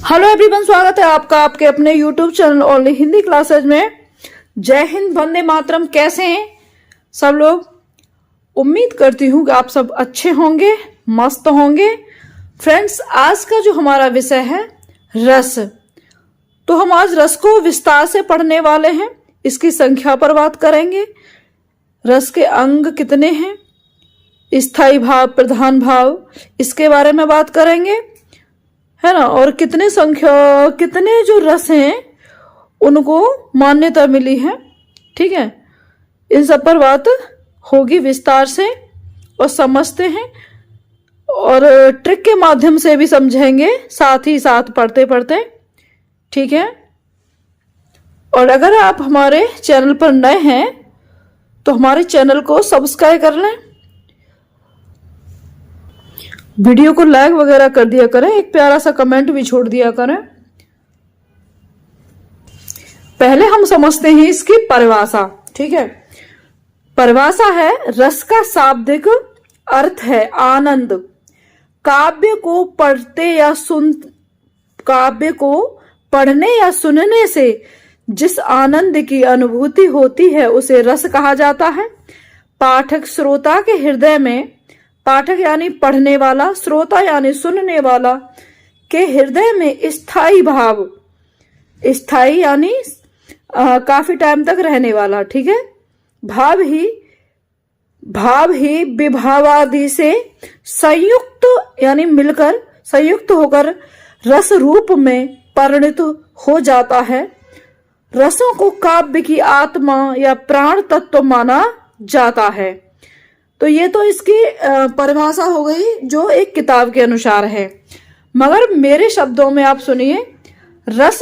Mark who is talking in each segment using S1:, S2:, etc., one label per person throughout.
S1: Hello everyone, स्वागत है आपका आपके अपने YouTube channel only Hindi classes में। जय हिंद, वंदे मातरम। कैसे हैं सब लोग? उम्मीद करती हूँ कि आप सब अच्छे होंगे, मस्त होंगे। फ्रेंड्स, आज का जो हमारा विषय है रस, तो हम आज रस को विस्तार से पढ़ने वाले हैं। इसकी संख्या पर बात करेंगे। रस के अंग कितने हैं, स्थायी भाव, प्रधान भाव, इसके बारे में बात करेंगे, है ना। और कितने जो रस हैं उनको मान्यता मिली है, ठीक है। इन सब पर बात होगी विस्तार से और समझते हैं, और ट्रिक के माध्यम से भी समझेंगे, साथ ही साथ पढ़ते पढ़ते, ठीक है। और अगर आप हमारे चैनल पर नए हैं तो हमारे चैनल को सब्सक्राइब कर लें, वीडियो को लाइक वगैरह कर दिया करें, एक प्यारा सा कमेंट भी छोड़ दिया करें। पहले हम समझते हैं इसकी परिभाषा, ठीक है। परिभाषा है, रस का शाब्दिक अर्थ है आनंद। काव्य को पढ़ने या सुनने से जिस आनंद की अनुभूति होती है उसे रस कहा जाता है। पाठक श्रोता के हृदय में, पाठक यानी पढ़ने वाला, श्रोता यानी सुनने वाला के हृदय में स्थायी भाव, स्थायी यानी काफी टाइम तक रहने वाला, ठीक है। भाव ही विभावादि से संयुक्त यानी मिलकर, संयुक्त होकर रस रूप में परिणत हो जाता है। रसों को काव्य की आत्मा या प्राण तत्व माना जाता है। तो ये तो इसकी परिभाषा हो गई जो एक किताब के अनुसार है। मगर मेरे शब्दों में आप सुनिए, रस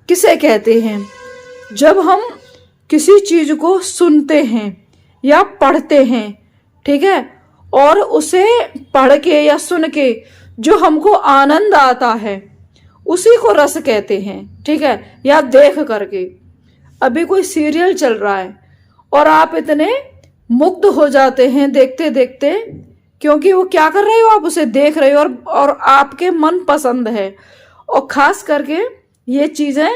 S1: किसे कहते हैं? जब हम किसी चीज को सुनते हैं या पढ़ते हैं, ठीक है, और उसे पढ़ के या सुन के जो हमको आनंद आता है उसी को रस कहते हैं, ठीक है। या देख करके, अभी कोई सीरियल चल रहा है और आप इतने मुग्ध हो जाते हैं देखते देखते, क्योंकि वो क्या कर रहे हो, आप उसे देख रहे हो और आपके मन पसंद है। और खास करके ये चीजें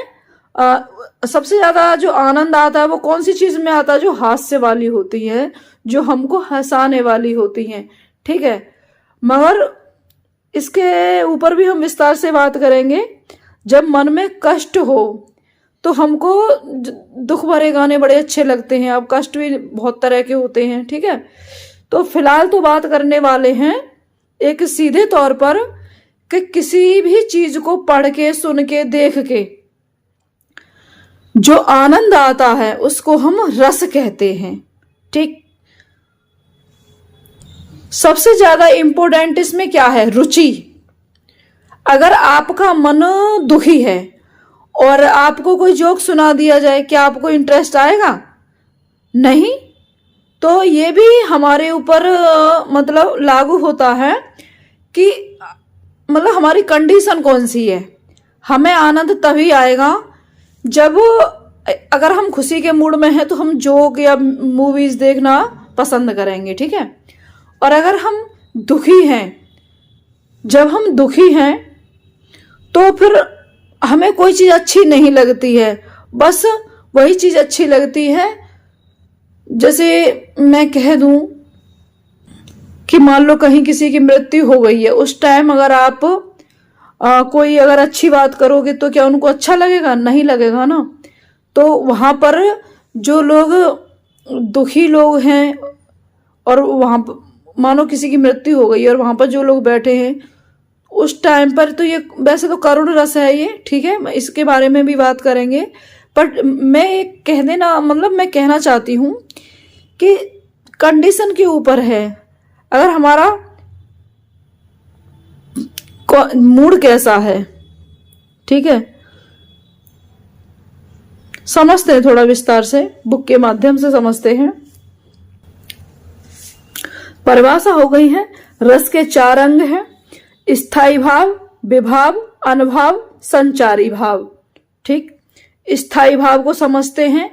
S1: सबसे ज्यादा जो आनंद आता है वो कौन सी चीज में आता है? जो हास्य वाली होती है, जो हमको हंसाने वाली होती हैं, ठीक है। मगर इसके ऊपर भी हम विस्तार से बात करेंगे। जब मन में कष्ट हो तो हमको दुख भरे गाने बड़े अच्छे लगते हैं। अब कष्ट भी बहुत तरह के होते हैं, ठीक है। तो फिलहाल तो बात करने वाले हैं एक सीधे तौर पर कि किसी भी चीज को पढ़ के, सुन के, देख के जो आनंद आता है उसको हम रस कहते हैं, ठीक। सबसे ज्यादा इंपॉर्टेंट इसमें क्या है? रुचि। अगर आपका मन दुखी है और आपको कोई जोक सुना दिया जाए, क्या आपको इंटरेस्ट आएगा? नहीं। तो ये भी हमारे ऊपर मतलब लागू होता है कि मतलब हमारी कंडीशन कौन सी है। हमें आनंद तभी आएगा जब, अगर हम खुशी के मूड में हैं तो हम जोक या मूवीज देखना पसंद करेंगे, ठीक है। और अगर हम दुखी हैं, जब हम दुखी हैं तो फिर हमें कोई चीज अच्छी नहीं लगती है, बस वही चीज अच्छी लगती है। जैसे मैं कह दूं कि मान लो कहीं किसी की मृत्यु हो गई है, उस टाइम अगर आप कोई अगर अच्छी बात करोगे तो क्या उनको अच्छा लगेगा? नहीं लगेगा ना। तो वहां पर जो लोग दुखी लोग हैं और वहां मानो किसी की मृत्यु हो गई और वहां पर जो लोग बैठे हैं उस टाइम पर, तो ये वैसे तो करुण रस है ये, ठीक है। इसके बारे में भी बात करेंगे, पर मैं कहना चाहती हूं कि कंडीशन के ऊपर है। अगर हमारा मूड कैसा है, ठीक है। समझते हैं थोड़ा विस्तार से, बुक के माध्यम से समझते हैं। परिभाषा हो गई है, रस के 4 अंग हैं: स्थायी भाव, विभाव, अनुभाव, संचारी भाव, ठीक। स्थायी भाव को समझते हैं।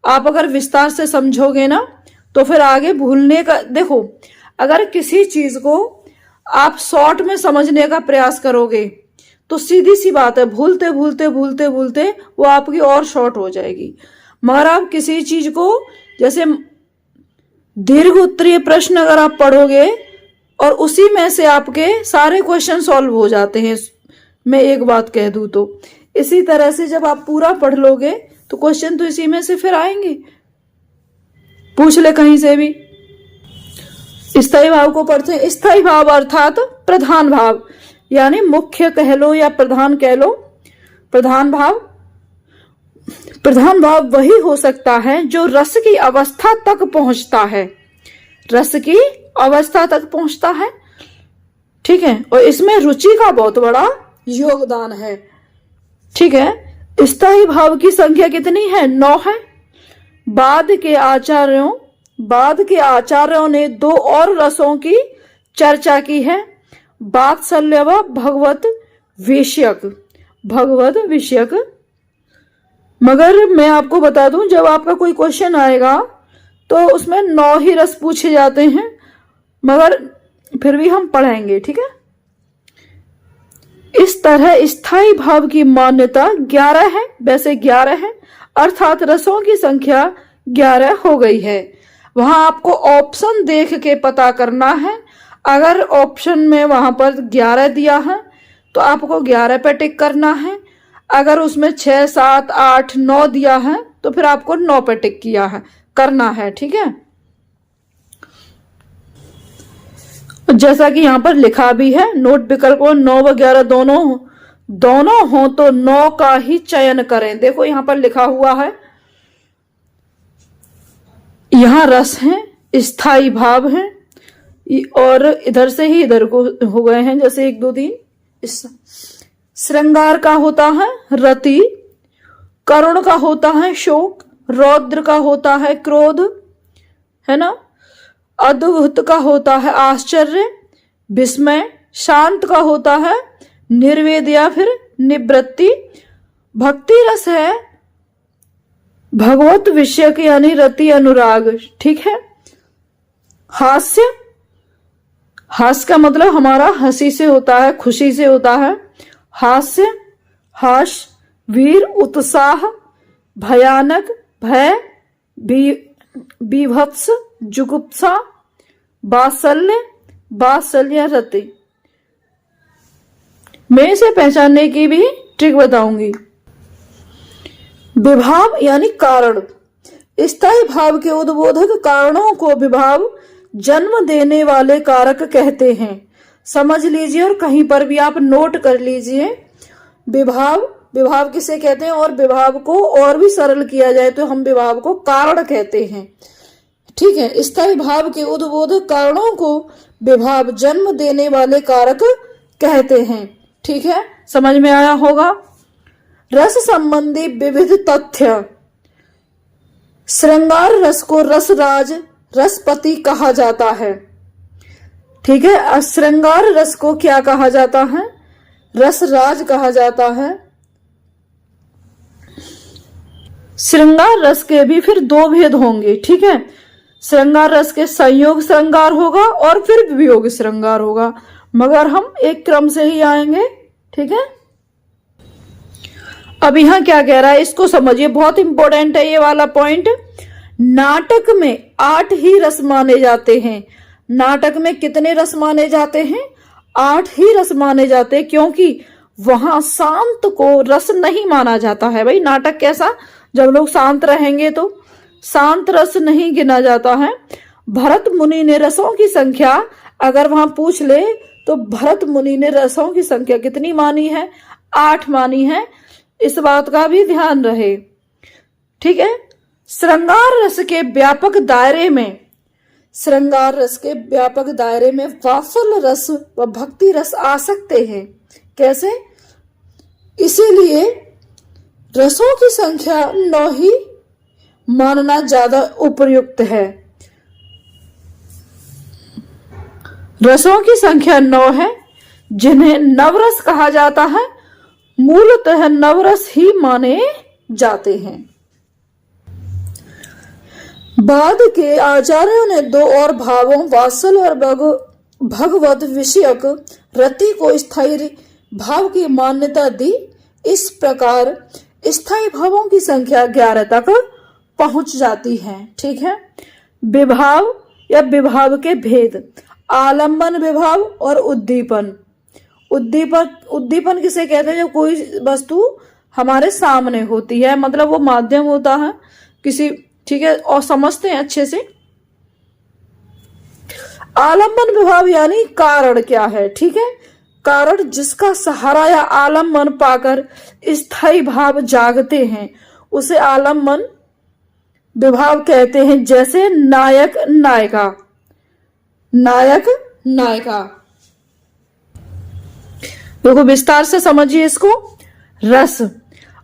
S1: आप अगर विस्तार से समझोगे ना तो फिर आगे भूलने का, देखो, अगर किसी चीज को आप शॉर्ट में समझने का प्रयास करोगे तो सीधी सी बात है, भूलते भूलते भूलते भूलते वो आपकी और शॉर्ट हो जाएगी। मगर आप किसी चीज को, जैसे दीर्घ उत्तरीय प्रश्न अगर आप पढ़ोगे और उसी में से आपके सारे क्वेश्चन सॉल्व हो जाते हैं, मैं एक बात कह दूं तो इसी तरह से जब आप पूरा पढ़ लोगे तो क्वेश्चन तो इसी में से फिर आएंगे, पूछ ले कहीं से भी। स्थायी भाव को पढ़ते हैं। स्थायी भाव अर्थात प्रधान भाव, यानी मुख्य कह लो या प्रधान कह लो। प्रधान भाव वही हो सकता है जो रस की अवस्था तक पहुंचता है, रस की अवस्था तक पहुंचता है, ठीक है, और इसमें रुचि का बहुत बड़ा योगदान है, ठीक है। स्थायी भाव की संख्या कितनी है? 9 है। बाद के आचार्यों ने 2 और रसों की चर्चा की है, वात्सल्य व भगवत विषयक। मगर मैं आपको बता दूं, जब आपका कोई क्वेश्चन आएगा तो उसमें 9 ही रस पूछे जाते हैं, मगर फिर भी हम पढ़ेंगे, ठीक है। इस तरह स्थायी भाव की मान्यता 11 है, वैसे 11 है, अर्थात रसों की संख्या 11 हो गई है। वहां आपको ऑप्शन देख के पता करना है। अगर ऑप्शन में वहां पर 11 दिया है तो आपको 11 पे टिक करना है। अगर उसमें 6, 7, 8, 9 दिया है तो फिर आपको 9 पे टिक करना है, ठीक है। जैसा कि यहाँ पर लिखा भी है, नोट विकल्प 9 व 11 दोनों हो तो 9 का ही चयन करें। देखो यहाँ पर लिखा हुआ है, यहाँ रस है, स्थायी भाव है, और इधर से ही इधर को हो गए हैं, जैसे 1, 2, 3। श्रृंगार का होता है रति, करुण का होता है शोक, रौद्र का होता है क्रोध, है ना, अद्भुत का होता है आश्चर्य, विस्मय, शांत का होता है निर्वेद या फिर निवृत्ति, भक्ति रस है भगवत विषयक यानी रति अनुराग, ठीक है। हास्य का मतलब हमारा हंसी से होता है, खुशी से होता है। हास्य, हाश, वीर, उत्साह, भयानक, भय, बीभत्स, जुगुप्सा, वात्सल्य रति। मैं इसे पहचानने की भी ट्रिक बताऊंगी। विभाव यानी कारण। स्थायी भाव के उद्बोधक कारणों को विभाव जन्म देने वाले कारक कहते हैं। समझ लीजिए और कहीं पर भी आप नोट कर लीजिए। विभाव किसे कहते हैं, और विभाव को और भी सरल किया जाए तो हम विभाव को कारण कहते हैं, ठीक है। स्थायी भाव के उद्बोधक कारणों को विभाव जन्म देने वाले कारक कहते हैं, ठीक है। समझ में आया होगा। रस संबंधी विविध तथ्य। श्रृंगार रस को रसराज, रसपति कहा जाता है, ठीक है। श्रृंगार रस को क्या कहा जाता है? रसराज कहा जाता है। श्रृंगार रस के भी फिर 2 भेद होंगे, ठीक है। श्रृंगार रस के संयोग श्रृंगार होगा और फिर वियोग श्रृंगार होगा, मगर हम एक क्रम से ही आएंगे, ठीक है। अब यहां क्या कह रहा है इसको समझिए, बहुत इंपॉर्टेंट है ये वाला पॉइंट। नाटक में 8 ही रस माने जाते हैं। नाटक में कितने रस माने जाते हैं? 8 ही रस माने जाते हैं, क्योंकि वहां शांत को रस नहीं माना जाता है। भाई नाटक कैसा, जब लोग शांत रहेंगे तो शांत रस नहीं गिना जाता है। भरत मुनि ने रसों की संख्या, अगर वहां पूछ ले तो भरत मुनि ने रसों की संख्या कितनी मानी है? 8 मानी है। इस बात का भी ध्यान रहे, ठीक है। श्रृंगार रस के व्यापक दायरे में वात्सल्य रस व भक्ति रस आ सकते हैं। कैसे? इसीलिए रसों की संख्या 9 ही मानना ज्यादा उपयुक्त है। रसों की संख्या 9 है, जिन्हें नवरस कहा जाता है। मूलतः नवरस ही माने जाते हैं। बाद के आचार्यों ने 2 और भावों वात्सल्य और भगवत विषयक रति को स्थायी भाव की मान्यता दी। इस प्रकार स्थायी भावों की संख्या 11 तक पहुंच जाती है। ठीक है। विभाव या विभाव के भेद, आलम्बन विभाव और उद्दीपन। उद्दीपन किसे कहते हैं? जब कोई वस्तु हमारे सामने होती है, मतलब वो माध्यम होता है किसी, ठीक है, और समझते हैं अच्छे से। आलम्बन विभाव यानी कारण क्या है? ठीक है, कारण जिसका सहारा या आलम्बन पाकर स्थायी भाव जागते हैं उसे आलम्बन विभाव कहते हैं। जैसे नायक नायिका, नायक नायिका। देखो विस्तार से समझिए इसको। रस,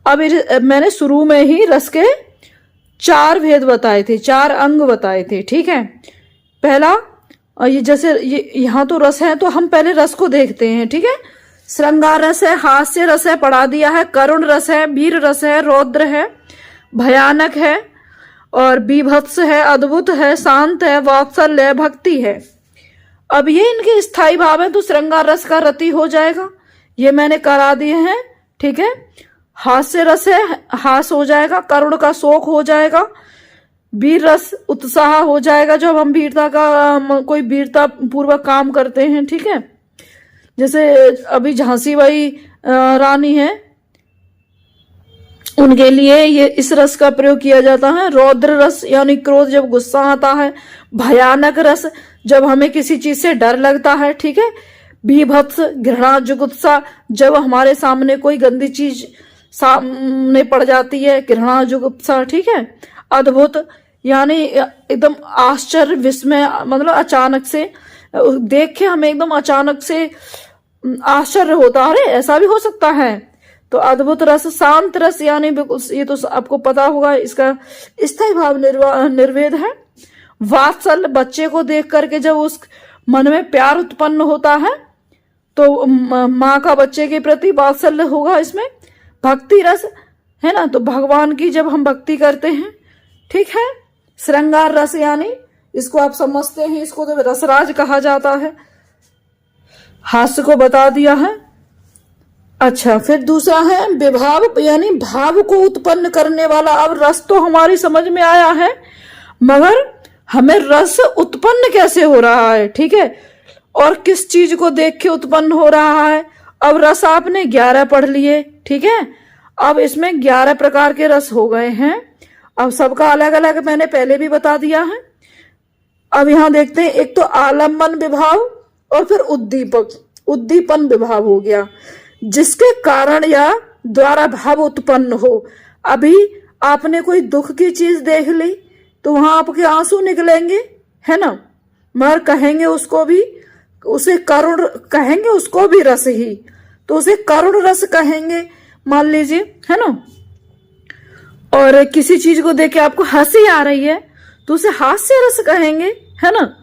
S1: अब मैंने शुरू में ही रस के 4 भेद बताए थे, 4 अंग बताए थे। ठीक है, पहला ये जैसे यहाँ तो रस है, तो हम पहले रस को देखते हैं। ठीक है, श्रृंगार रस है, हास्य रस है, पढ़ा दिया है, करुण रस है, वीर रस है, रौद्र है, भयानक है, और बीभत्स है, अद्भुत है, शांत है, वात्सल्य है, भक्ति है। अब ये इनके स्थायी भाव है, तो श्रृंगार रस का रति हो जाएगा, ये मैंने करा दिए हैं। ठीक है, हास्य रस है, हास हो जाएगा, करुण का शोक हो जाएगा, वीर रस उत्साह हो जाएगा, जब हम वीरता का कोई वीरता पूर्वक काम करते हैं। ठीक है, जैसे अभी झांसी बाई रानी है, उनके लिए ये इस रस का प्रयोग किया जाता है। रौद्र रस यानी क्रोध, जब गुस्सा आता है। भयानक रस, जब हमें किसी चीज से डर लगता है। ठीक है, बीभत्स घृणा जुगुप्सा, जब हमारे सामने कोई गंदी चीज सामने पड़ जाती है, घृणा जुगुप्सा। ठीक है, अद्भुत यानी एकदम आश्चर्य विस्मय, मतलब अचानक से देख के हमें एकदम अचानक से आश्चर्य होता है, अरे ऐसा भी हो सकता है, तो अद्भुत रस। शांत रस यानी ये तो आपको पता होगा, इसका स्थायी भाव निर्वेद है। वात्सल्य, बच्चे को देख करके जब उस मन में प्यार उत्पन्न होता है तो माँ का बच्चे के प्रति वात्सल्य होगा इसमें। भक्ति रस है ना, तो भगवान की जब हम भक्ति करते हैं। ठीक है, श्रृंगार रस यानी इसको आप समझते हैं, इसको तो रसराज कहा जाता है, हास्य को बता दिया है। अच्छा, फिर दूसरा है विभाव यानी भाव को उत्पन्न करने वाला। अब रस तो हमारी समझ में आया है, मगर हमें रस उत्पन्न कैसे हो रहा है? ठीक है, और किस चीज को देख के उत्पन्न हो रहा है? अब रस आपने 11 पढ़ लिए। ठीक है, अब इसमें 11 प्रकार के रस हो गए हैं। अब सबका अलग अलग मैंने पहले भी बता दिया है। अब यहां देखते हैं, एक तो आलम्बन विभाव और फिर उद्दीपन विभाव हो गया, जिसके कारण या द्वारा भाव उत्पन्न हो। अभी आपने कोई दुख की चीज देख ली तो वहां आपके आंसू निकलेंगे, है ना, मगर कहेंगे उसको भी, उसे करुण कहेंगे, उसको भी रस ही, तो उसे करुण रस कहेंगे, मान लीजिए, है ना। और किसी चीज को देख के आपको हंसी आ रही है तो उसे हास्य रस कहेंगे, है ना।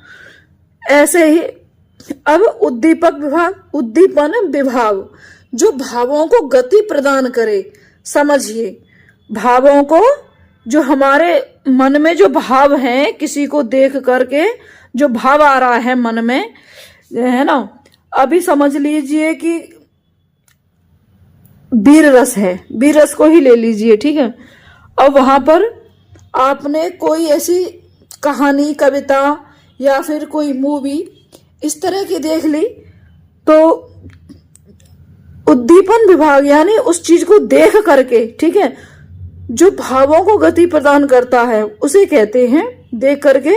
S1: ऐसे ही अब उद्दीपन विभाव, जो भावों को गति प्रदान करे। समझिए, भावों को, जो हमारे मन में जो भाव हैं, किसी को देख करके जो भाव आ रहा है मन में, है ना। अभी समझ लीजिए कि वीर रस है, वीर रस को ही ले लीजिए। ठीक है, अब वहां पर आपने कोई ऐसी कहानी, कविता या फिर कोई मूवी इस तरह की देख ली, तो उद्दीपन विभाग यानी उस चीज को देख करके, ठीक है, जो भावों को गति प्रदान करता है उसे कहते हैं, देख करके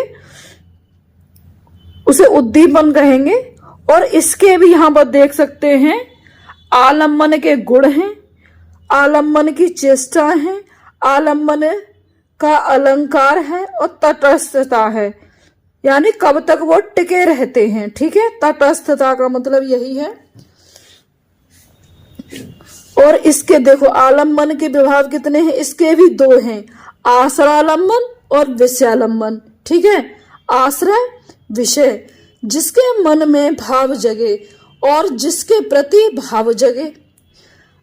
S1: उसे उद्दीपन कहेंगे। और इसके भी यहां पर देख सकते हैं, आलम्बन के गुण हैं, आलम्बन की चेष्टा है, आलम्बन का अलंकार है, और तटस्थता है, यानी कब तक वो टिके रहते हैं। ठीक है, तटस्थता का मतलब यही है। और इसके देखो आलम्बन के विभाग कितने हैं, इसके भी 2 हैं, आश्रयालंबन और विषयालंबन। ठीक है, आश्रय विषय, जिसके मन में भाव जगे और जिसके प्रति भाव जगे।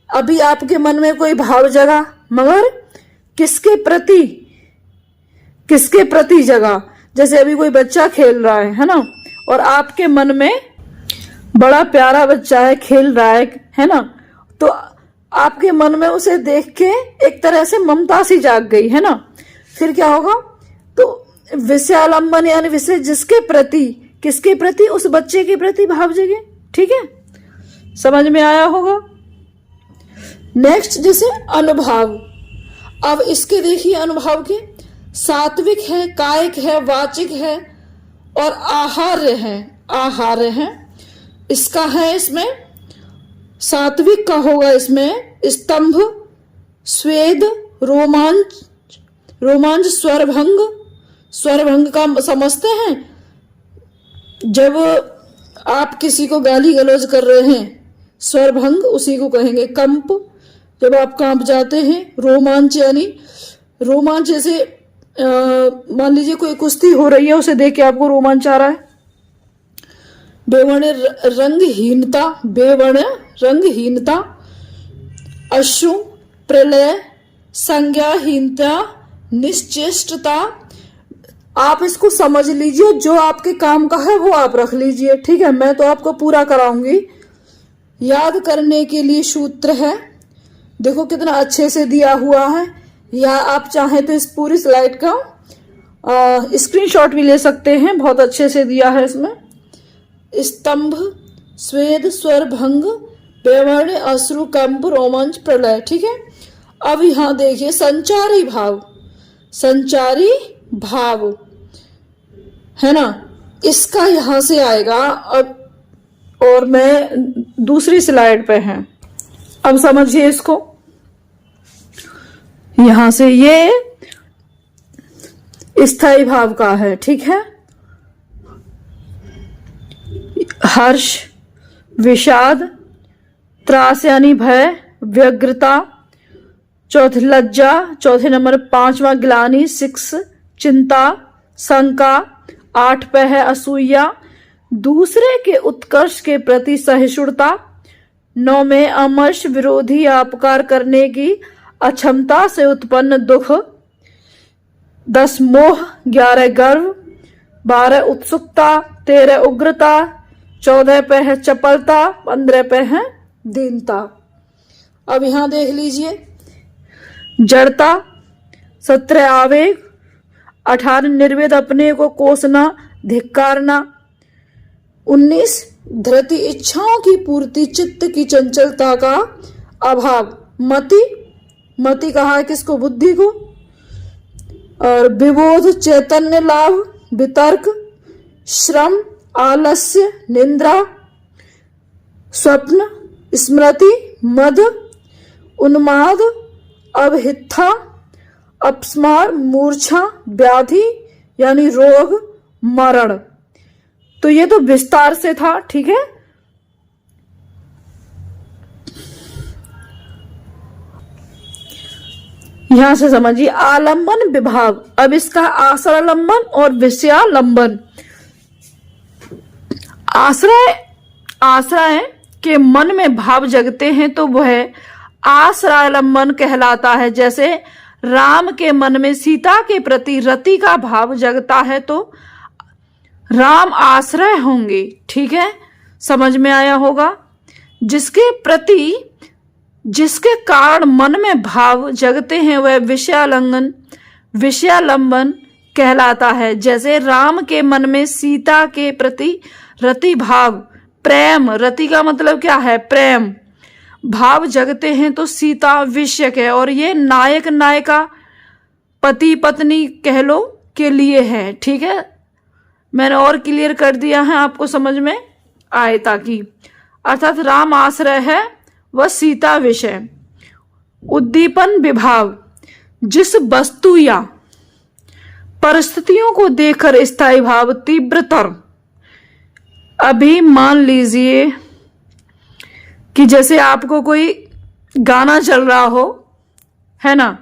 S1: अभी आपके मन में कोई भाव जगा, मगर किसके प्रति जगा? जैसे अभी कोई बच्चा खेल रहा है ना, और आपके मन में, बड़ा प्यारा बच्चा है, खेल रहा है, है ना, तो आपके मन में उसे देख के एक तरह से ममता सी जाग गई, है ना। फिर क्या होगा, तो विषयालंबन यानी विषय जिसके प्रति, किसके प्रति, उस बच्चे के प्रति भाव जगे। ठीक है, समझ में आया होगा। नेक्स्ट जैसे अनुभाव, अब इसके देखिए अनुभाव के सात्विक है, कायिक है, वाचिक है और आहार्य है। आहार्य है इसका है, इसमें सात्विक का होगा इसमें स्तंभ, स्वेद, रोमांच, रोमांच, स्वरभंग। स्वरभंग का समझते हैं, जब आप किसी को गाली गलौज कर रहे हैं, स्वरभंग उसी को कहेंगे। कंप, जब आप कांप जाते हैं। रोमांच यानी रोमांच, जैसे मान लीजिए कोई कुश्ती हो रही है, उसे देख के आपको रोमांच आ रहा है। बेवर्ण रंगहीनता, बेवर्ण रंगहीनता, अश्रु, प्रलय, संज्ञाहीनता, निश्चेष्टता। आप इसको समझ लीजिए, जो आपके काम का है वो आप रख लीजिए। ठीक है, मैं तो आपको पूरा कराऊंगी। याद करने के लिए सूत्र है, देखो कितना अच्छे से दिया हुआ है, या आप चाहें तो इस पूरी स्लाइड का स्क्रीनशॉट भी ले सकते हैं, बहुत अच्छे से दिया है इसमें। स्तंभ, स्वेद, स्वर भंग, बेवर्ण, अश्रु, कंप, रोमांच, प्रलय। ठीक है, अब यहां देखिए संचारी भाव, संचारी भाव है ना, इसका यहां से आएगा। अब और मैं दूसरी स्लाइड पे हैं, अब समझिए इसको। यहां से ये स्थायी भाव का है। ठीक है, हर्ष, विषाद, त्रास यानी भय, व्यग्रता, चौथे लज्जा, चौथे नंबर 5वां ग्लानि, 6 चिंता, शंका, 8 पे है असूया, दूसरे के उत्कर्ष के प्रति सहिष्णुता, 9 में अमर्ष, विरोधी या अपकार करने की अक्षमता से उत्पन्न दुख, 10 मोह, 11 गर्व, 12 उत्सुकता, 13 उग्रता, 14 पे है चपलता, 15 पे है दीनता। अब यहां देख लीजिए जड़ता, 17 आवेग, 18 निर्वेद, अपने को कोसना, धिक्कारना, 19 धृति, इच्छाओं की पूर्ति, चित्त की चंचलता का अभाव, मति, मति कहा है किसको, बुद्धि को, और विबोध, चैतन्य लाभ, वितर्क, श्रम, आलस्य, निंद्रा, स्वप्न, स्मृति, मद, उन्माद, अभिथा, अपस्मार, मूर्छा, व्याधि यानी रोग, मरण। तो ये तो विस्तार से था। ठीक है, यहां से समझिए आलंबन विभाग। अब इसका आश्रयालंबन और विषयालंबन। आश्रय के मन में भाव जगते हैं तो वह आश्रयालंबन कहलाता है। जैसे राम के मन में सीता के प्रति रति का भाव जगता है तो राम आश्रय होंगे। ठीक है, समझ में आया होगा। जिसके प्रति, जिसके कारण मन में भाव जगते हैं वह विषयालंबन कहलाता है। जैसे राम के मन में सीता के प्रति रति भाव, प्रेम, रति का मतलब क्या है, प्रेम, भाव जगते हैं तो सीता विषयक है। और ये नायक नायिका, पति पत्नी कह लो के लिए है। ठीक है, मैंने और क्लियर कर दिया है, आपको समझ में आए ताकि, अर्थात राम आश्रय है वह सीता विषय। उद्दीपन विभाव, जिस वस्तु या परिस्थितियों को देखकर स्थायी भाव तीव्रतर। अभी मान लीजिए कि जैसे आपको कोई गाना चल रहा हो, है ना,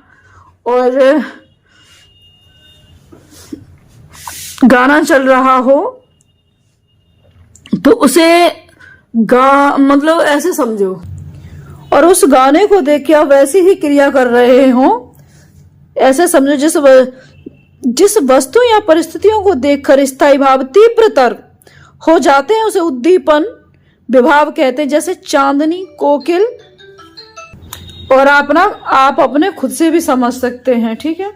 S1: और गाना चल रहा हो तो उसे मतलब ऐसे समझो, और उस गाने को देख के आप वैसी ही क्रिया कर रहे हो, ऐसे समझो। जिस वस्तु या परिस्थितियों को देखकर स्थायी भाव तीव्रतर हो जाते हैं उसे उद्दीपन विभाव कहते हैं, जैसे चांदनी, कोकिल, और आप अपने खुद से भी समझ सकते हैं। ठीक है,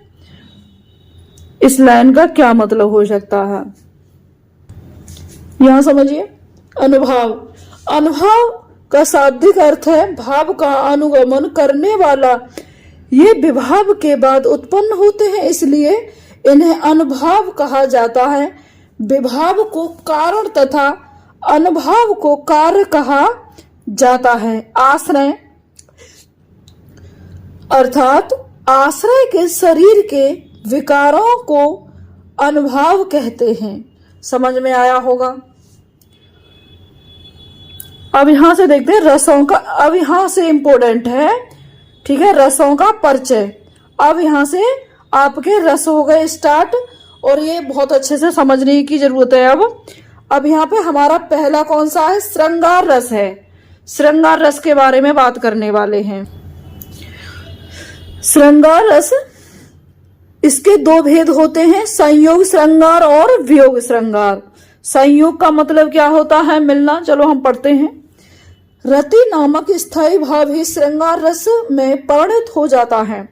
S1: इस लाइन का क्या मतलब हो सकता है, यहां समझिए। अनुभाव, अनुभाव का शाब्दिक अर्थ है भाव का अनुगमन करने वाला। ये विभाव के बाद उत्पन्न होते हैं, इसलिए इन्हें अनुभाव कहा जाता है। विभाव को कारण तथा अनुभाव को कार्य कहा जाता है। आश्रय अर्थात आश्रय के शरीर के विकारों को अनुभाव कहते हैं। समझ में आया होगा। अब यहां से देखते हैं रसों का, अब यहां से इंपॉर्टेंट है, ठीक है, रसों का परिचय। अब यहां से आपके रस हो गए स्टार्ट, और ये बहुत अच्छे से समझने की जरूरत है। अब यहाँ पे हमारा पहला कौन सा है, श्रृंगार रस है। श्रृंगार रस के बारे में बात करने वाले हैं। श्रृंगार रस, इसके दो भेद होते हैं, संयोग श्रृंगार और वियोग श्रृंगार। संयोग का मतलब क्या होता है, मिलना। चलो हम पढ़ते हैं। रति नामक स्थायी भाव ही श्रृंगार रस में परिणत हो जाता है।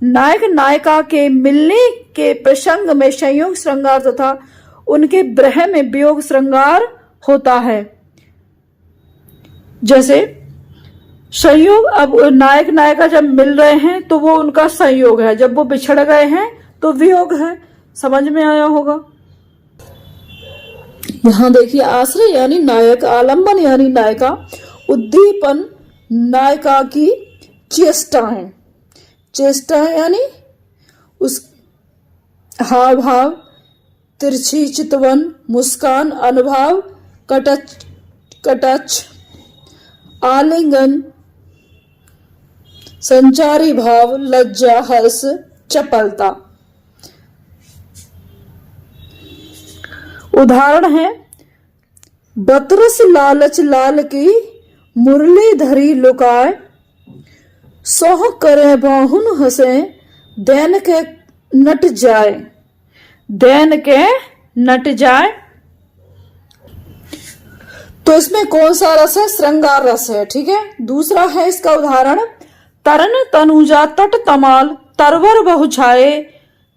S1: नायक नायिका के मिलने के प्रसंग में संयोग श्रृंगार तथा उनके विरह में वियोग श्रृंगार होता है। जैसे संयोग, अब नायक नायिका जब मिल रहे हैं तो वो उनका संयोग है, जब वो बिछड़ गए हैं तो वियोग है। समझ में आया होगा। यहां देखिए, आश्रय यानी नायक, आलंबन यानी नायिका, उद्दीपन नायिका की चेष्टाएं, चेष्टाएं यानी उस हाव भाव, तिरछी चितवन, मुस्कान, अनुभाव, कटाक्ष, आलिंगन, संचारी भाव, लज्जा, हर्ष, चपलता। उदाहरण है, बतरस लालच लाल की मुरली धरी लुकाए, सोह करे बाहुन हंसे, दैन के नट जाए, दैन के नट जाए। तो इसमें कौन सा रस है, श्रृंगार रस है। ठीक है, दूसरा है इसका उदाहरण, तरन तनुजा तट तमाल, तरवर बहुछाए,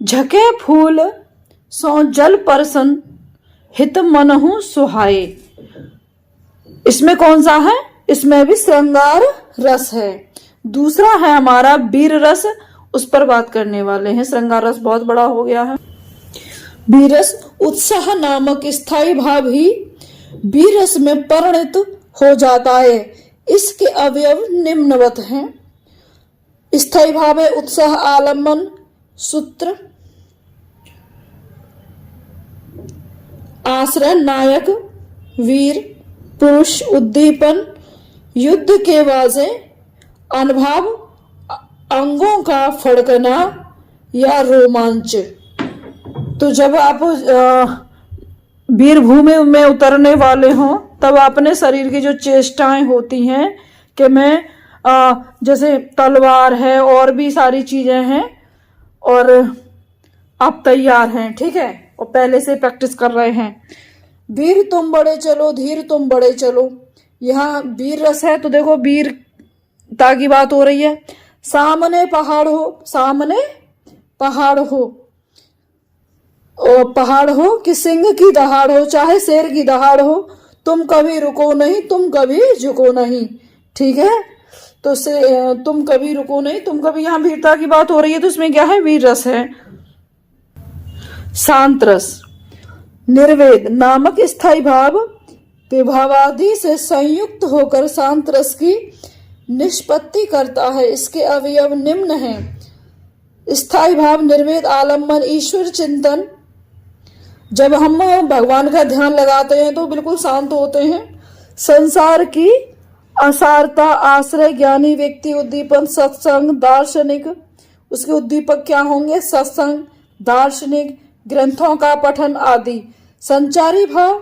S1: झके फूल सो जल परसन, हित मनहु सुहाए। इसमें कौन सा है, इसमें भी श्रृंगार रस है। दूसरा है हमारा वीर रस, उस पर बात करने वाले हैं। श्रृंगार रस बहुत बड़ा हो गया है। वीर रस, उत्साह नामक स्थायी भाव ही वीर रस में परिणत हो जाता है। इसके अवयव निम्नवत हैं। स्थायी भाव है उत्साह, आलम्बन, सूत्र, आश्रय, नायक, वीर, पुरुष, उद्दीपन, युद्ध के वाजे, अनुभाव, अंगों का फड़कना या रोमांच। तो जब आप वीर भूमि में उतरने वाले हों तब अपने शरीर की जो चेष्टाएं होती हैं कि मैं जैसे तलवार है और भी सारी चीजें हैं और आप तैयार हैं, ठीक है, और पहले से प्रैक्टिस कर रहे हैं। वीर तुम बड़े चलो, धीर तुम बड़े चलो। यहाँ वीर रस है तो देखो वीरता की बात हो रही है। सामने पहाड़ हो, सामने पहाड़ हो, और पहाड़ हो कि सिंह की दहाड़ हो, चाहे शेर की दहाड़ हो, तुम कभी रुको नहीं, तुम कभी झुको नहीं। ठीक है, तो से तुम कभी रुको नहीं, तुम कभी, यहाँ वीरता की बात हो रही है तो इसमें क्या है, वीर रस है। शांत रस, निर्वेद नामक स्थायी भाव विभावादि से संयुक्त होकर शांत रस की निष्पत्ति करता है। इसके अवयव निम्न हैं। स्थायी भाव, निर्वेद, आलम्बन, ईश्वर चिंतन। जब हम भगवान का ध्यान लगाते हैं तो बिल्कुल शांत होते हैं। संसार की असारता, आश्रय, ज्ञानी व्यक्ति, उद्दीपन, सत्संग, दार्शनिक। उसके उद्दीपक क्या होंगे, सत्संग, दार्शनिक, ग्रंथों का पठन आदि। संचारी भाव,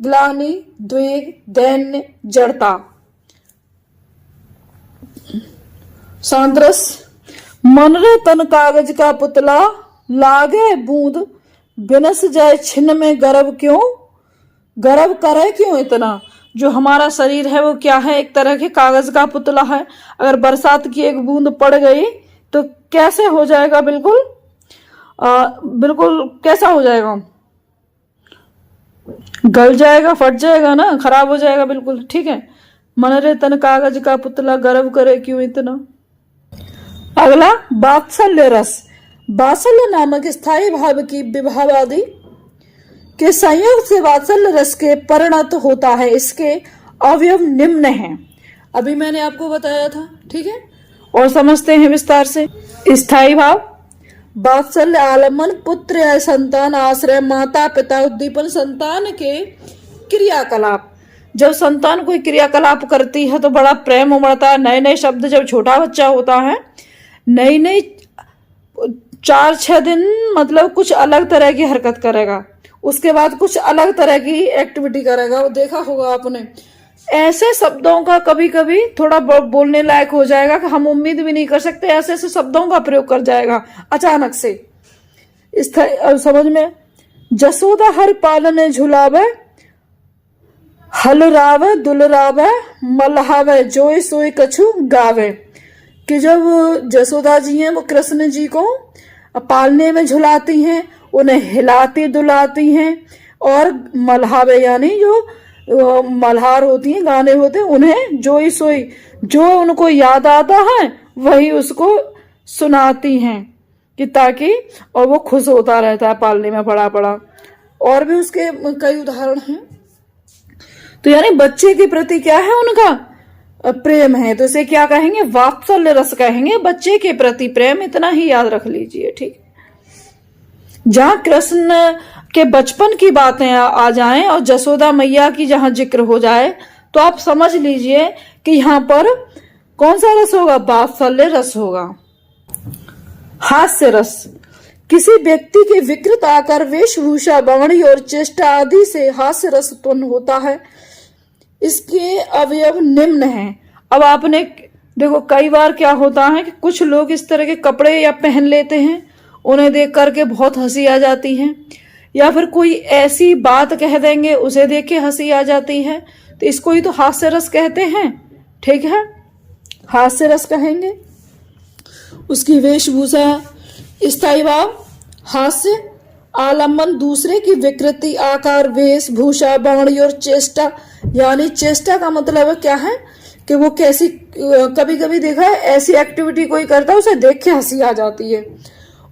S1: ग्लानि, द्वेग, दैन्य, जड़ता। शांत रस, मन रे तन कागज का पुतला, लागे बूंद बिनस जाए छिन्न में, गर्व क्यों, गर्व करे क्यों इतना। जो हमारा शरीर है वो क्या है, एक तरह के कागज का पुतला है। अगर बरसात की एक बूंद पड़ गई तो कैसे हो जाएगा, बिल्कुल बिल्कुल कैसा हो जाएगा, गल जाएगा, फट जाएगा ना, खराब हो जाएगा बिल्कुल। ठीक है, मन रे तन कागज का पुतला, गर्व करे क्यों इतना। अगला वात्सल्य रस। वात्सल्य नामक स्थायी भाव की विभावादि के संयोग से वात्सल्य रस के परिणत होता है। इसके अवयव निम्न हैं, अभी मैंने आपको बताया था। ठीक है, और समझते हैं विस्तार से। स्थायी भाव, वात्सल्य आलम्बन, पुत्र या संतान, आश्रय, माता पिता, उद्दीपन, संतान के क्रियाकलाप। जब संतान कोई क्रियाकलाप करती है तो बड़ा प्रेम उमड़ता है। नए नए शब्द, जब छोटा बच्चा होता है, नई नई 4-6 दिन मतलब कुछ अलग तरह की हरकत करेगा, उसके बाद कुछ अलग तरह की एक्टिविटी करेगा, वो देखा होगा आपने। ऐसे शब्दों का कभी कभी थोड़ा बोलने लायक हो जाएगा कि हम उम्मीद भी नहीं कर सकते, ऐसे ऐसे शब्दों का प्रयोग कर जाएगा अचानक से। इस समझ में, जसोदा हर पालने झुलावे, हलरावे दुलरावे, मलहावे, जोई सोई कछु गावे। कि जब जसोदा जी हैं वो कृष्ण जी को पालने में झुलाती हैं, उन्हें हिलाती दुलाती हैं, और मल्हावे यानी जो मल्हार होती हैं, गाने होते हैं, उन्हें जोई सोई, जो उनको याद आता है वही उसको सुनाती हैं, कि ताकि, और वो खुश होता रहता है पालने में पड़ा पड़ा। और भी उसके कई उदाहरण हैं। तो यानी बच्चे के प्रति क्या है, उनका प्रेम है, तो इसे क्या कहेंगे, वात्सल्य रस कहेंगे, बच्चे के प्रति प्रेम। इतना ही याद रख लीजिए। ठीक, जहां कृष्ण के बचपन की बातें आ जाएं और जसोदा मैया की जहां जिक्र हो जाए, तो आप समझ लीजिए कि यहां पर कौन सा रस होगा, वात्सल्य रस होगा। हास्य रस, किसी व्यक्ति के विकृत आकार, वेशभूषा, वाणी और चेष्टा आदि से हास्य रस उत्पन्न होता है। इसके अवयव निम्न हैं। अब आपने देखो, कई बार क्या होता है कि कुछ लोग इस तरह के कपड़े या पहन लेते हैं, उन्हें देख करके बहुत हंसी आ जाती है, या फिर कोई ऐसी बात कह देंगे उसे देख के हंसी आ जाती है, तो इसको ही तो हास्य रस कहते हैं। ठीक है, हास्य रस कहेंगे। उसकी वेशभूषा, स्थायी भाव, हास्य आलम्बन, दूसरे की विकृति, आकार, वेशभूषा, वाणी और चेष्टा। यानी चेष्टा का मतलब क्या है कि वो कैसी, कभी कभी देखा है ऐसी एक्टिविटी कोई करता है उसे देख के हंसी आ जाती है।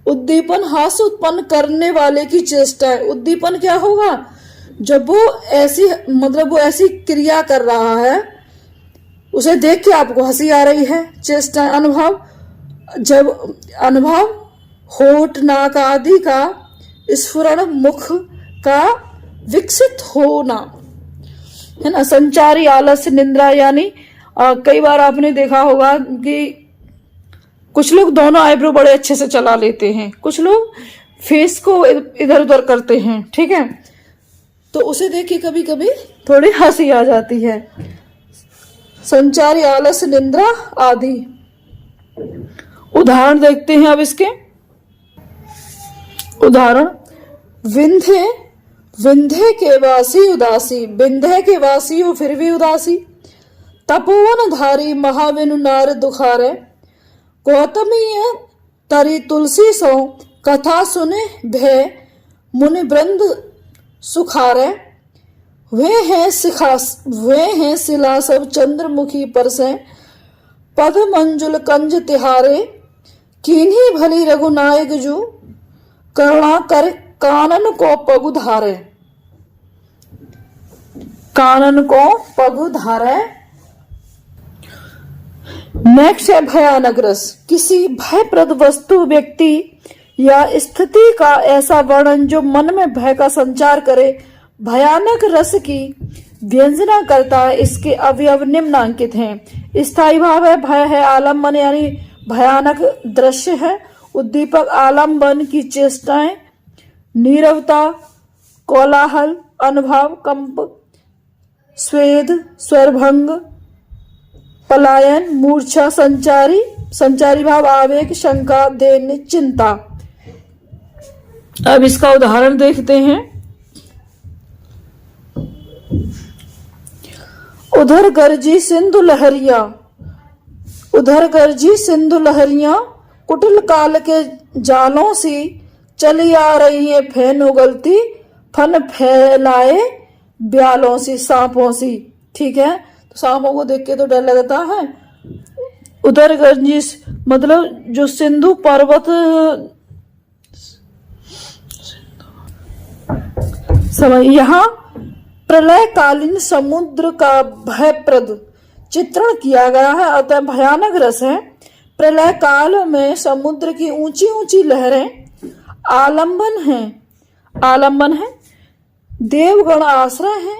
S1: उद्दीपन, हास्य उत्पन्न करने वाले की चेष्टा है। उद्दीपन क्या होगा, जब वो ऐसी, मतलब वो ऐसी क्रिया कर रहा है, उसे देख के आपको हंसी आ रही है, चेष्टा। अनुभव, जब अनुभव, होठ, नाक आदि का स्फुरण, मुख का विकसित होना, है ना। संचारी, आलस्य, निंद्रा, यानी कई बार आपने देखा होगा कि कुछ लोग दोनों आईब्रो बड़े अच्छे से चला लेते हैं, कुछ लोग फेस को इधर उधर करते हैं। ठीक है, तो उसे देख के कभी कभी थोड़ी हंसी आ जाती है। संचारी, आलस्य, निंद्रा आदि। उदाहरण देखते हैं अब इसके। उदाहरण, विंध्य, विंध्य के वासी उदासी, विंध्य के वासी हो फिर भी उदासी। तपोवन धारी, महाविनु नार दुखारे, गौतमी तरी तुलसी सो, कथा सुने भय मुनि वृंद सुखारे। वे हैं शिला सब चंद्रमुखी पर से, पद मंजुल कंज तिहारे। किन्हीं भली रघुनायक जू, करुणा कर कानन को पगु धारे। कानन को पगु धारे। नेक्स्ट है भयानक रस, किसी भयप्रद वस्तु, व्यक्ति या स्थिति का ऐसा वर्णन जो मन में भय का संचार करे, भयानक रस की व्यंजना करता है। इसके अवयव निम्नांकित हैं। स्थायी भाव है, भय है, आलम्बन यानी भयानक दृश्य है, उद्दीपक, आलम्बन की चेष्टाएं, नीरवता, कोलाहल, अनुभव, कंप, स्वेद, स्वरभंग, पलायन, मूर्छा, संचारी भाव, आवेग, शंका, दैन्य, चिंता। अब इसका उदाहरण देखते हैं। उधर गरजी सिंधु लहरिया, उधर गरजी सिंधु लहरिया, कुटिल काल के जालों सी चली आ रही है फैन उगलती, फन फैलाए ब्यालों सी, सांपों सी। ठीक है, तो सांपों को देख के तो डर लगता है। उधर गरजी मतलब जो सिंधु पर्वत समय, यहाँ प्रलयकालीन समुद्र का भयप्रद चित्रण किया गया है, अतः भयानक रस है। प्रलय काल में समुद्र की ऊंची ऊंची लहरें आलंबन है, आलंबन है, देवगण आश्रय है,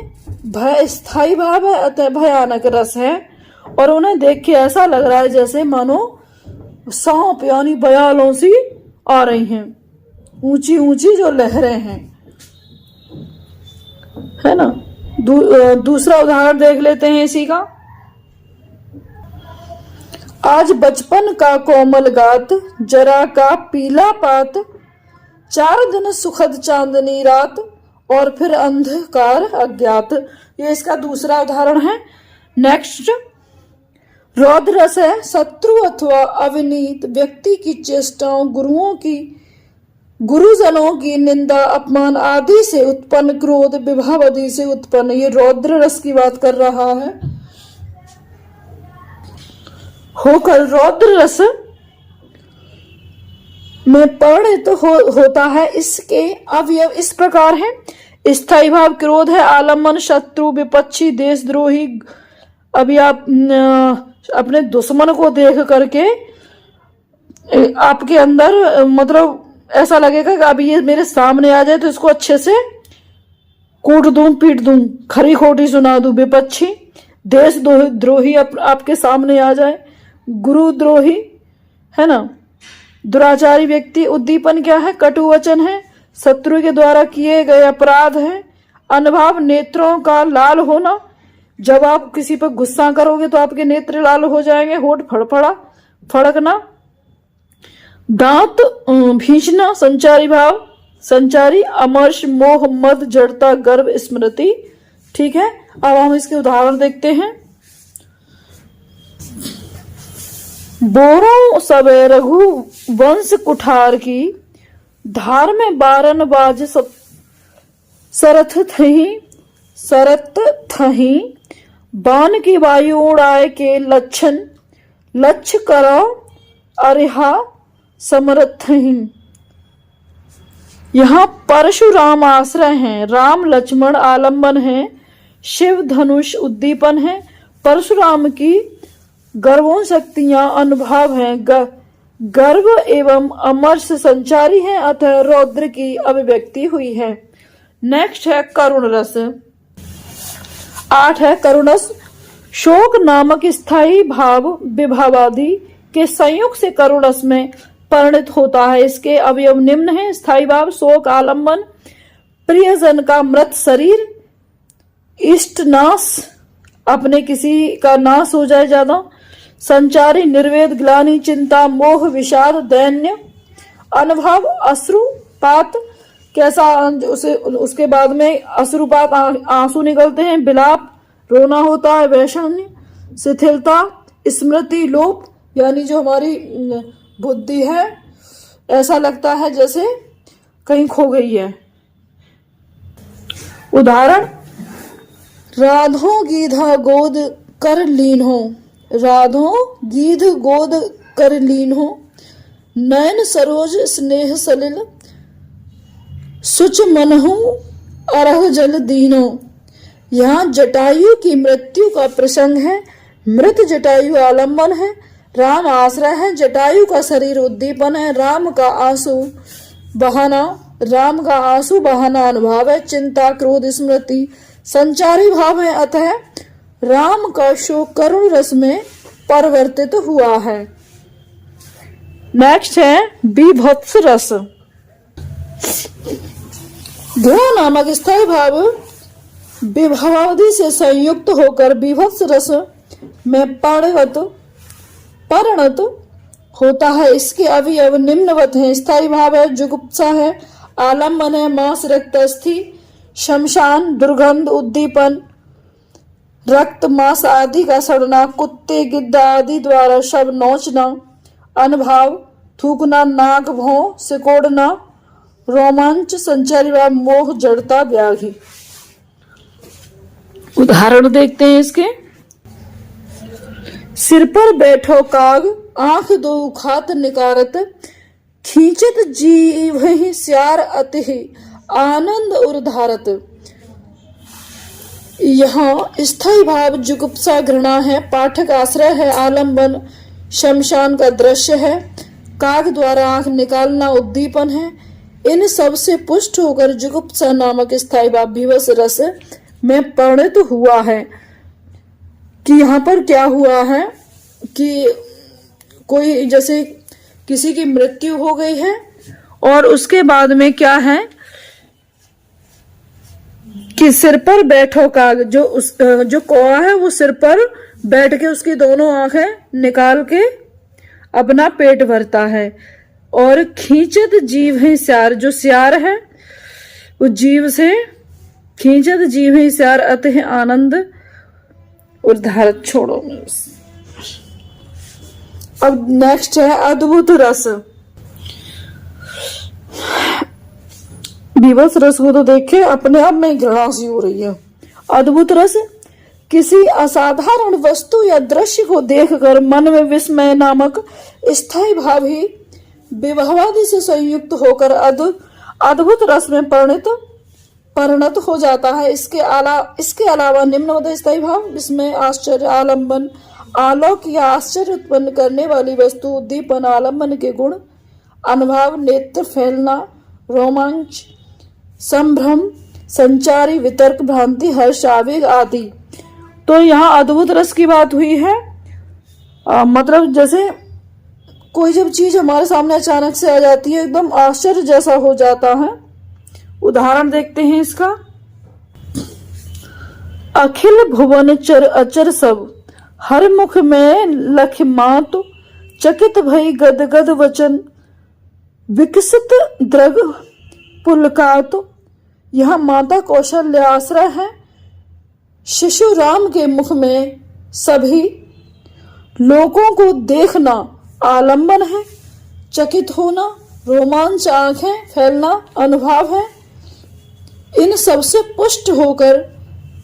S1: भय स्थायी भाव है, अतः भयानक रस है। और उन्हें देख के ऐसा लग रहा है जैसे मानो सांप यानी बयालों सी आ रही हैं, ऊंची ऊंची जो लहरें हैं, है ना। दूसरा उदाहरण देख लेते हैं इसी का। आज बचपन का कोमल गात, जरा का पीला पात, 4 दिन सुखद चांदनी रात, और फिर अंधकार अज्ञात। ये इसका दूसरा उदाहरण है। नेक्स्ट, रौद्र रस है शत्रु अथवा अविनीत व्यक्ति की चेष्टाओं, गुरुजनों की निंदा अपमान आदि से उत्पन्न क्रोध, विभाव आदि से उत्पन्न, ये रौद्र रस की बात कर रहा है। होकर रौद्र रस में परिणत होता है। इसके अवयव इस प्रकार हैं। स्थायी भाव क्रोध है, आलम्बन शत्रु, विपक्षी, देशद्रोही। अभी आप अपने दुश्मन को देख करके आपके अंदर मतलब ऐसा लगेगा कि अभी ये मेरे सामने आ जाए तो इसको अच्छे से कूट दूं, पीट दूं, खरी खोटी सुना दूं। विपक्षी, देशद्रोही आपके सामने आ जाए, गुरुद्रोही, है ना, दुराचारी व्यक्ति। उद्दीपन क्या है? कटु वचन है, शत्रु के द्वारा किए गए अपराध है। अनुभव, नेत्रों का लाल होना, जब आप किसी पर गुस्सा करोगे तो आपके नेत्र लाल हो जाएंगे, होठ फड़कना। दांत भींचना, संचारी भाव, संचारी, अमर्ष, मोह, मद, जड़ता, गर्व, स्मृति। ठीक है, अब हम इसके उदाहरण देखते हैं। बोरों सबे रघु वंश कुठार की, धार में बारन बाज सरत थही, बाण की वायु उड़ाए के लक्ष्य करो अरिहा समर्थ ही। यहाँ परशुराम आश्रय हैं, राम लक्ष्मण आलंबन है, शिव धनुष उद्दीपन है, परशुराम की गर्वों शक्तियां अनुभव हैं, गर्व एवं अमर्ष संचारी हैं, अतः रौद्र की अभिव्यक्ति हुई है। नेक्स्ट है करुण रस। 8 है करुण रस। शोक नामक स्थायी भाव विभावादि के संयोग से करुण रस में परिणत होता है। इसके अवयव निम्न है। स्थायी भाव शोक, आलंबन, प्रियजन का मृत शरीर, इष्ट नाश, अपने किसी का नाश हो जाए ज्यादा, संचारी, निर्वेद, ग्लानि, चिंता, मोह, विषाद, दैन्य। अनुभव, अश्रुपात, कैसा उसके बाद में अश्रुपात आंसू निकलते हैं, विलाप, रोना होता है, वैषण्य, शिथिलता, स्मृति, लोप, यानी जो हमारी बुद्धि है ऐसा लगता है जैसे कहीं खो गई है। उदाहरण, राधो गीधा गोद कर लीन हो, राधो गीध गोद कर लीन हो, नयन सरोज स्नेह सलिल, सुच मनहु अरह जल दीनो। यहाँ जटायु की मृत्यु का प्रसंग है। मृत जटायु आलंबन है, राम आश्रय है, जटायु का शरीर उद्दीपन है, राम का आंसू बहाना अनुभव है, चिंता, क्रोध, स्मृति संचारी भाव है, अतः राम का शोक करुण रस में परिवर्तित हुआ है। नेक्स्ट है बीभत्स रस। घृणा नामक स्थायी भाव विभावादि से संयुक्त होकर बीभत्स रस में परिणत होता है। इसके अवयव निम्नवत हैं। स्थायी भाव है, जुगुप्सा है, आलम्बन है, मांस, रक्त, अस्थि, शमशान, दुर्गंध, उद्दीपन, रक्त मांस आदि का सड़ना, कुत्ते गिद्ध आदि द्वारा शव नोचना, अनुभव, थूकना, नाक भौं सिकोड़ना, रोमांच, संचारी भाव, मोह, जड़ता, व्याधि। उदाहरण देखते हैं इसके। सिर पर बैठो काग, आंख दो खात निकारत, खींचत जीव स्यार अति आनंद उर्धारत। यहाँ स्थायी भाव जुगुप्सा घृणा है, पाठक आश्रय है, आलंबन शमशान का दृश्य है, काग द्वारा आंख निकालना उद्दीपन है। इन सब से पुष्ट होकर जुगुप्सा नामक स्थायी भाव विवश रस में परिणत हुआ है। कि यहाँ पर क्या हुआ है कि कोई जैसे किसी की मृत्यु हो गई है और उसके बाद में क्या है कि सिर पर बैठो काग, जो कौवा है वो सिर पर बैठ के उसकी दोनों आंखें निकाल के अपना पेट भरता है। और खींचत जीव है स्यार, जो स्यार है वो जीव से खींचत जीव है स्यार अत है आनंद और धारत। छोड़ो। अब नेक्स्ट है अद्भुत रस। विवश रस को तो देखे अपने आप में घृणा सी हो रही है। अद्भुत रस किसी असाधारण वस्तु या दृश्य को देखकर मन में विस्मय नामक स्थायी भाव ही विभवादि से संयुक्त होकर अद्भुत रस में परिणत हो जाता है। इसके अलावा निम्नवत स्थायी भाव जिसमें आश्चर्य, आलंबन, आलोक या आश्चर्य उत्पन्न करने वाली वस्तु, उद्दीपन, आलंबन के गुण, अनुभव, नेत्र फैलना, रोमांच, संभ्रम, संचारी, वितर्क, भ्रांति, हर्ष, आवेग आदि। तो यहाँ अद्भुत रस की बात हुई है। मतलब जैसे कोई जब चीज हमारे सामने अचानक से आ जाती है, एकदम आश्चर्य जैसा हो जाता है। उदाहरण देखते हैं इसका। अखिल भुवन चर अचर सब, हर मुख में लख मात, चकित भई गद गद वचन, विकसित द्रग पुलकात। यह माता कौशल्या आश्रय है। शिशु राम के मुख में सभी लोगों को देखना आलंबन है, चकित होना, रोमांच, आंखें फैलना अनुभव है। इन सबसे पुष्ट होकर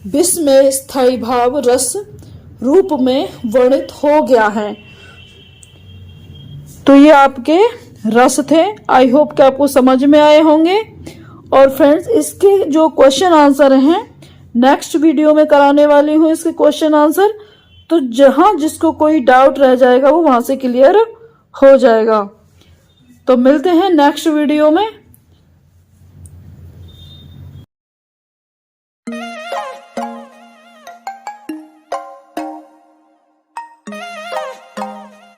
S1: विस्मय स्थायी भाव रस रूप में वर्णित हो गया है। तो ये आपके रस थे। आई होप कि आपको समझ में आए होंगे। और फ्रेंड्स, इसके जो क्वेश्चन आंसर हैं नेक्स्ट वीडियो में कराने वाली हूँ इसके क्वेश्चन आंसर। तो जहां जिसको कोई डाउट रह जाएगा वो वहां से क्लियर हो जाएगा। तो मिलते हैं नेक्स्ट वीडियो में।